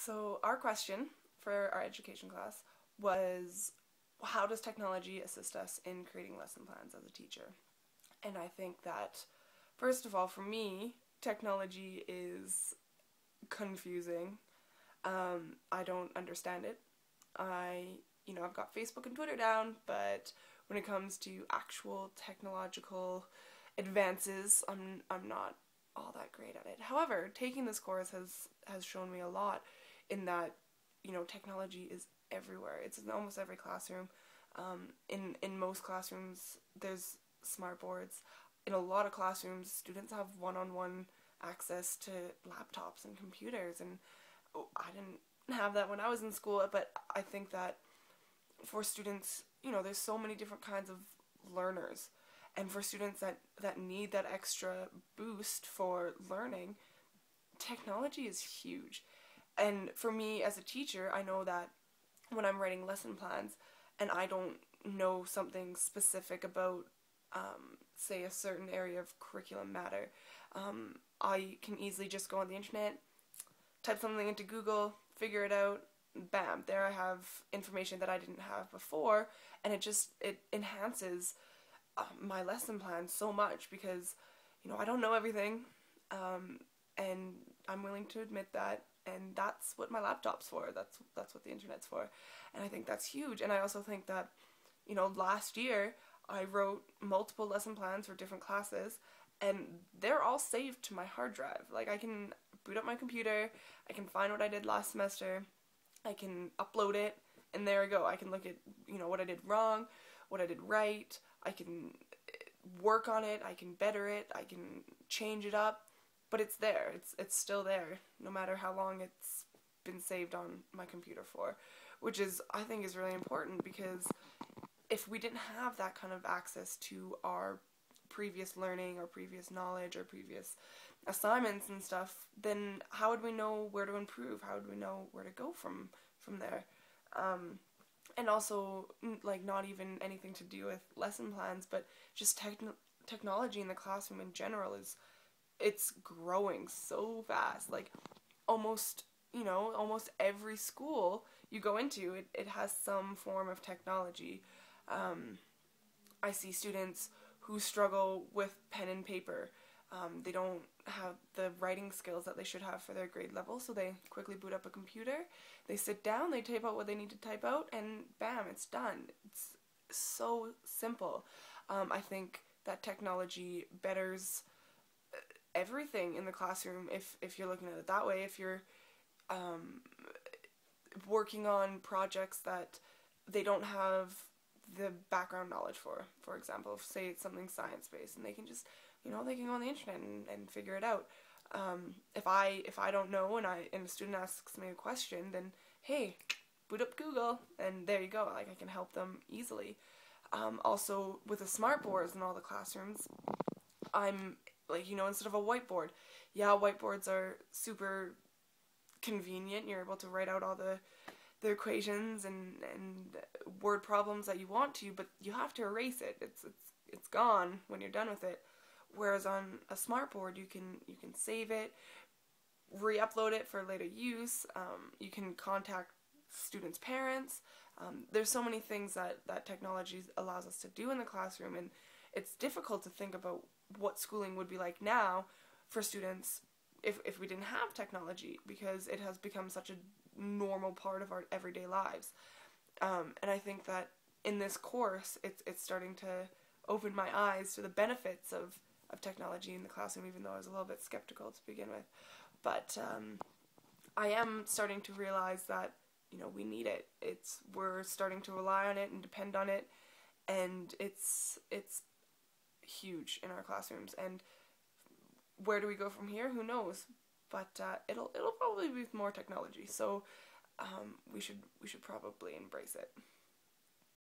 So our question for our education class was, how does technology assist us in creating lesson plans as a teacher? And I think that, first of all, for me, technology is confusing. I don't understand it. I've got Facebook and Twitter down, but when it comes to actual technological advances, I'm not all that great at it. However, taking this course has shown me a lot in that, technology is everywhere. It's in almost every classroom. In most classrooms, there's smart boards. In a lot of classrooms, students have one-on-one access to laptops and computers, and I didn't have that when I was in school, but I think that for students, there's so many different kinds of learners, and for students that need that extra boost for learning, technology is huge. And for me as a teacher, I know that when I'm writing lesson plans and I don't know something specific about, say, a certain area of curriculum matter, I can easily just go on the internet, type something into Google, figure it out, bam, there I have information that I didn't have before, and it enhances my lesson plan so much because, I don't know everything, and I'm willing to admit that, and that's what my laptop's for, that's what the internet's for, and I think that's huge. And I also think that, last year I wrote multiple lesson plans for different classes, and they're all saved to my hard drive. Like, I can boot up my computer, I can find what I did last semester, I can upload it, and there I go. I can look at, what I did wrong, what I did right, I can work on it, I can better it, I can change it up, but it's there. It's still there, no matter how long it's been saved on my computer for, which I think is really important, because if we didn't have that kind of access to our previous learning or previous knowledge or previous assignments and stuff, then how would we know where to improve? How would we know where to go from there? And also, like, not even anything to do with lesson plans, but just technology in the classroom in general it's growing so fast. Like, almost every school you go into, it has some form of technology. I see students who struggle with pen and paper. They don't have the writing skills that they should have for their grade level, so they quickly boot up a computer, they sit down, they type out what they need to type out, and bam, it's done. It's so simple. I think that technology betters everything in the classroom if you're looking at it that way. If you're working on projects that they don't have the background knowledge for example, if, say, it's something science-based, and they can just, they can go on the internet and figure it out. If I don't know and a student asks me a question, then hey, boot up Google, and there you go. Like, I can help them easily. Also, with the smart boards in all the classrooms, I'm like, instead of a whiteboard, yeah, whiteboards are super convenient. You're able to write out all the equations and word problems that you want to, but you have to erase it. It's gone when you're done with it. Whereas on a smart board, you can save it, re-upload it for later use. You can contact students' parents. There's so many things that technology allows us to do in the classroom, and it's difficult to think about what schooling would be like now for students if we didn't have technology, because it has become such a normal part of our everyday lives. And I think that in this course, it's starting to open my eyes to the benefits of technology in the classroom, even though I was a little bit skeptical to begin with. But I am starting to realize that, we need it. We're starting to rely on it and depend on it, and it's huge in our classrooms. And where do we go from here? Who knows? But it'll probably be with more technology. So we should probably embrace it.